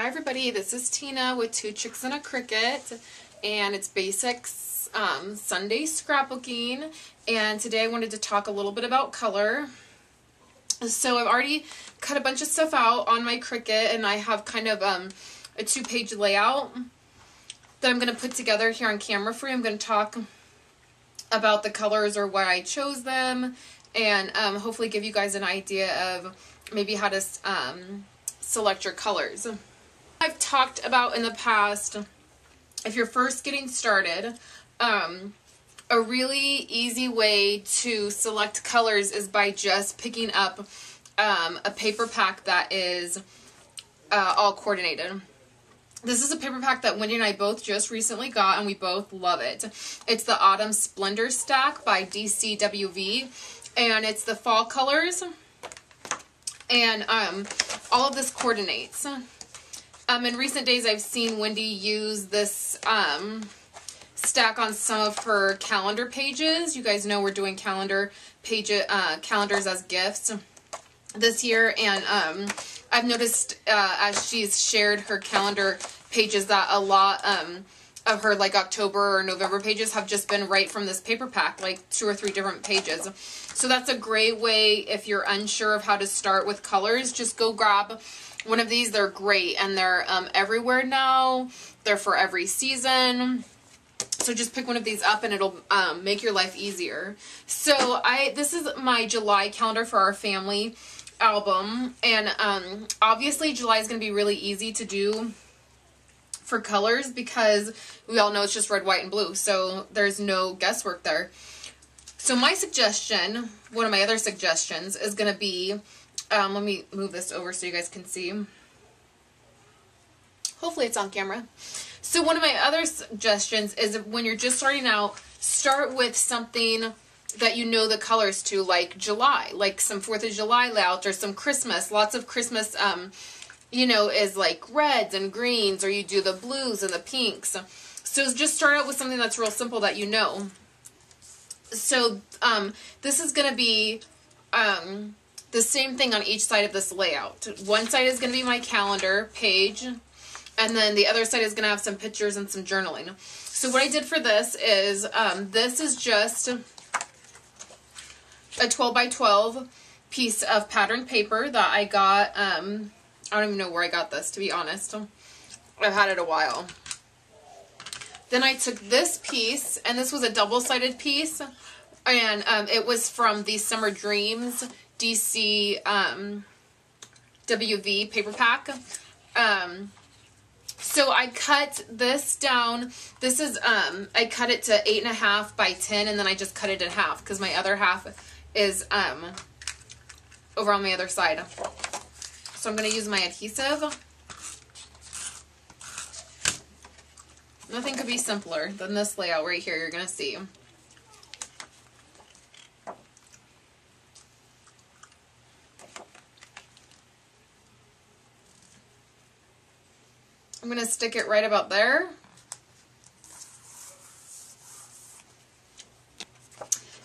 Hi everybody, this is Tina with Two Chicks and a Cricket, and it's Basics Sunday scrapbooking, and today I wanted to talk a little bit about color. So I've already cut a bunch of stuff out on my Cricut, and I have kind of a 2-page layout that I'm going to put together here on camera for you. I'm going to talk about the colors or why I chose them, and hopefully give you guys an idea of maybe how to select your colors. I've talked about in the past, if you're first getting started, a really easy way to select colors is by just picking up a paper pack that is all coordinated. This is a paper pack that Wendy and I both just recently got, and we both love it. It's the Autumn Splendor Stack by DCWV, and it's the fall colors, and all of this coordinates. In recent days, I've seen Wendy use this stack on some of her calendar pages. You guys know we're doing calendars as gifts this year, and I've noticed as she's shared her calendar pages that a lot of her like October or November pages have just been right from this paper pack, like 2 or 3 different pages. So that's a great way if you're unsure of how to start with colors. Just go grab one of these. They're great, and they're everywhere now. They're for every season. So just pick one of these up and it'll make your life easier. So this is my July calendar for our family album, and obviously July is going to be really easy to do for colors because we all know it's just red, white, and blue, so there's no guesswork there. So my suggestion, one of my other suggestions, is going to be, let me move this over so you guys can see. Hopefully it's on camera. So one of my other suggestions is when you're just starting out, start with something that you know the colors to, like July, like some 4th of July layout, or some Christmas. Lots of Christmas, you know, is like reds and greens, or you do the blues and the pinks. So just start out with something that's real simple that you know. So this is going to be the same thing on each side of this layout. One side is going to be my calendar page, and then the other side is going to have some pictures and some journaling. So what I did for this is just a 12 by 12 piece of patterned paper that I got. I don't even know where I got this, to be honest. I've had it a while. Then I took this piece, and this was a double-sided piece, and it was from the Summer Dreams DC WV paper pack. So I cut this down. This is, I cut it to 8.5 by 10, and then I just cut it in half because my other half is over on the other side. So I'm going to use my adhesive. Nothing could be simpler than this layout right here, you're going to see. I'm going to stick it right about there.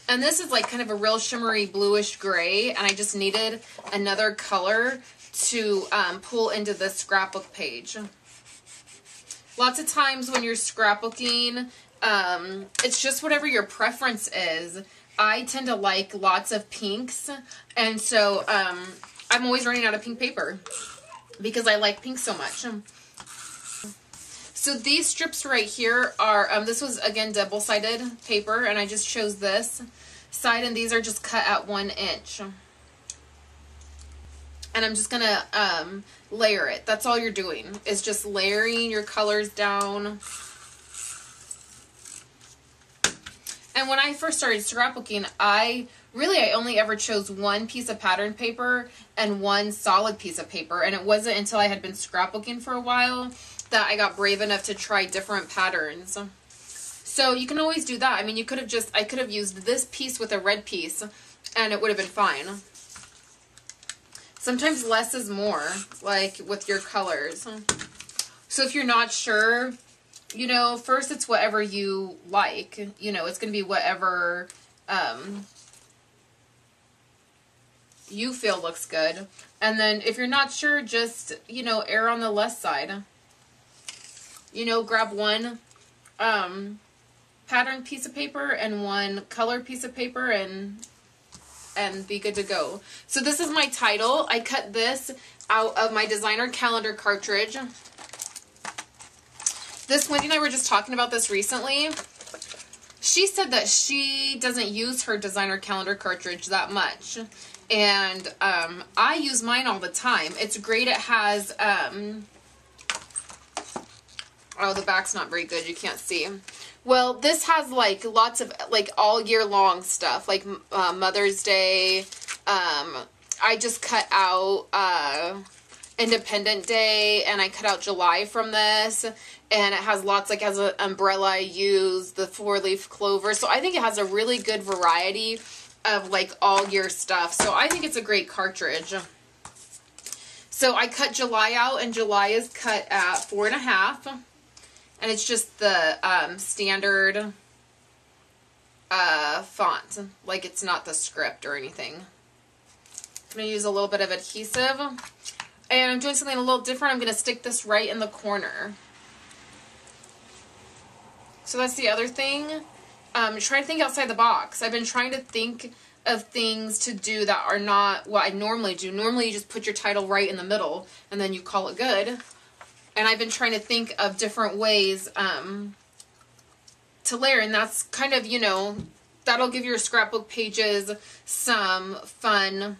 And this is like kind of a real shimmery bluish gray, and I just needed another color to pull into the scrapbook page. Lots of times when you're scrapbooking, it's just whatever your preference is. I tend to like lots of pinks, and so I'm always running out of pink paper because I like pink so much. So these strips right here are, this was again double-sided paper, and I just chose this side, and these are just cut at 1 inch. And I'm just going to layer it. That's all you're doing, is just layering your colors down. And when I first started scrapbooking, I only ever chose one piece of pattern paper and one solid piece of paper. And it wasn't until I had been scrapbooking for a while that I got brave enough to try different patterns. So you can always do that. I mean, I could have used this piece with a red piece and it would have been fine. Sometimes less is more, like with your colors. So if you're not sure, you know, first it's whatever you like. You know, it's going to be whatever you feel looks good. And then if you're not sure, just, you know, err on the less side. You know, grab one pattern piece of paper and one color piece of paper and be good to go. So this is my title. I cut this out of my designer calendar cartridge. This, Wendy and I were just talking about this recently. She said that she doesn't use her designer calendar cartridge that much. And I use mine all the time. It's great. It has, oh, the back's not very good. You can't see. Well, this has like lots of like all year long stuff, like Mother's Day. I just cut out Independent Day, and I cut out July from this, and it has lots, like has an umbrella I use, the 4-leaf clover. So I think it has a really good variety of like all year stuff. So I think it's a great cartridge. So I cut July out, and July is cut at 4.5. And it's just the standard font. Like, it's not the script or anything. I'm going to use a little bit of adhesive. And I'm doing something a little different. I'm going to stick this right in the corner. So that's the other thing. Try to think outside the box. I've been trying to think of things to do that are not what I normally do. Normally, you just put your title right in the middle, and then you call it good. And I've been trying to think of different ways to layer. And that's kind of, you know, that'll give your scrapbook pages some fun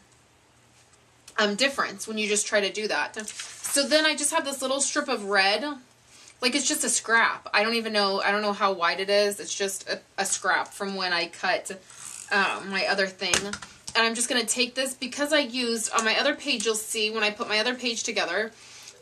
difference when you just try to do that. So then I just have this little strip of red. Like, it's just a scrap. I don't even know. I don't know how wide it is. It's just a scrap from when I cut my other thing. And I'm just going to take this, because I used, on my other page, you'll see when I put my other page together,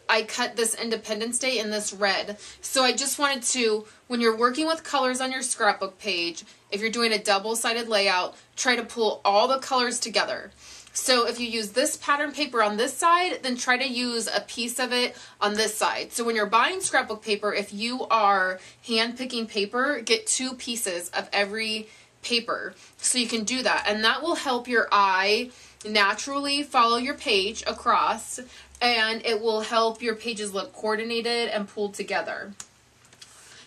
I cut this Independence Day in this red. So I just wanted to, when you're working with colors on your scrapbook page, if you're doing a double-sided layout, try to pull all the colors together. So if you use this pattern paper on this side, then try to use a piece of it on this side. So when you're buying scrapbook paper, if you are hand-picking paper, get 2 pieces of every paper. So you can do that. And that will help your eye naturally follow your page across, and it will help your pages look coordinated and pulled together.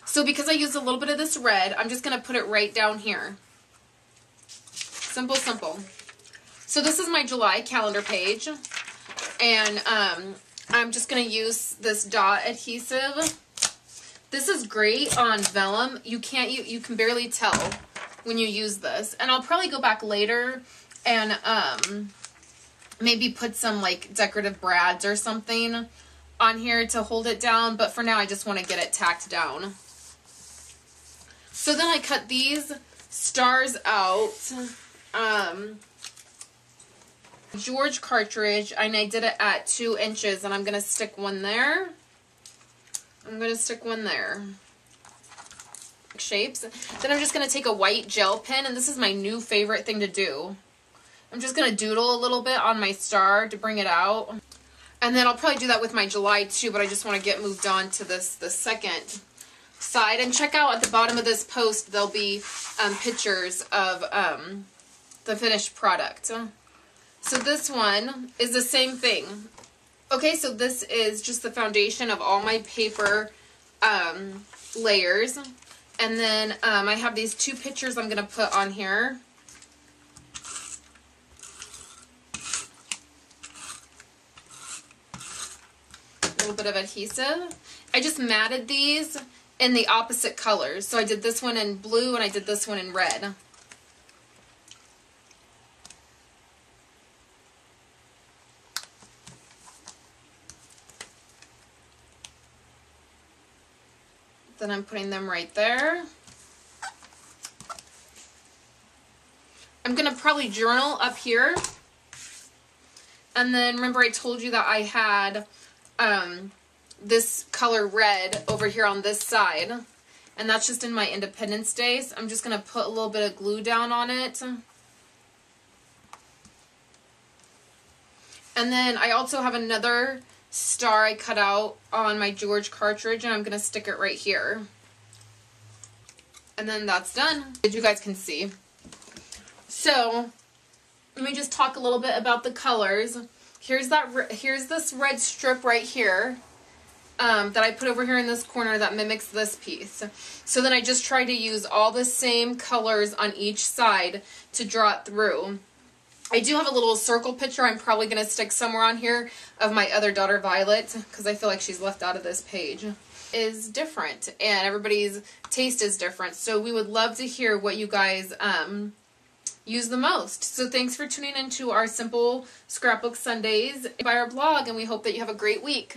So because I used a little bit of this red, I'm just going to put it right down here. Simple, simple. So this is my July calendar page, and I'm just going to use this dot adhesive. This is great on vellum. You can barely tell when you use this. And I'll probably go back later and maybe put some like decorative brads or something on here to hold it down, but for now I just want to get it tacked down. So then I cut these stars out. George cartridge, and I did it at 2 inches, and I'm going to stick one there. I'm going to stick one there. Shapes. Then I'm just going to take a white gel pen, and this is my new favorite thing to do. I'm just going to doodle a little bit on my star to bring it out. And then I'll probably do that with my July too, but I just want to get moved on to the second side. And check out at the bottom of this post, there'll be pictures of the finished product. So this one is the same thing. Okay, so this is just the foundation of all my paper layers. And then I have these 2 pictures I'm going to put on here. A little bit of adhesive. I just matted these in the opposite colors. So I did this one in blue and I did this one in red. Then I'm putting them right there. I'm going to probably journal up here. And then remember I told you that I had this color red over here on this side. And that's just in my Independence Day. So I'm just going to put a little bit of glue down on it. And then I also have another star I cut out on my George cartridge, and I'm going to stick it right here. And then that's done. You guys can see. So let me just talk a little bit about the colors. Here's this red strip right here that I put over here in this corner that mimics this piece. So then I just try to use all the same colors on each side to draw it through. I do have a little circle picture I'm probably going to stick somewhere on here of my other daughter Violet, because I feel like she's left out of this page. Is different, and everybody's taste is different, so we would love to hear what you guys use the most. So thanks for tuning into our Simple Scrapbook Sundays by our blog, and we hope that you have a great week.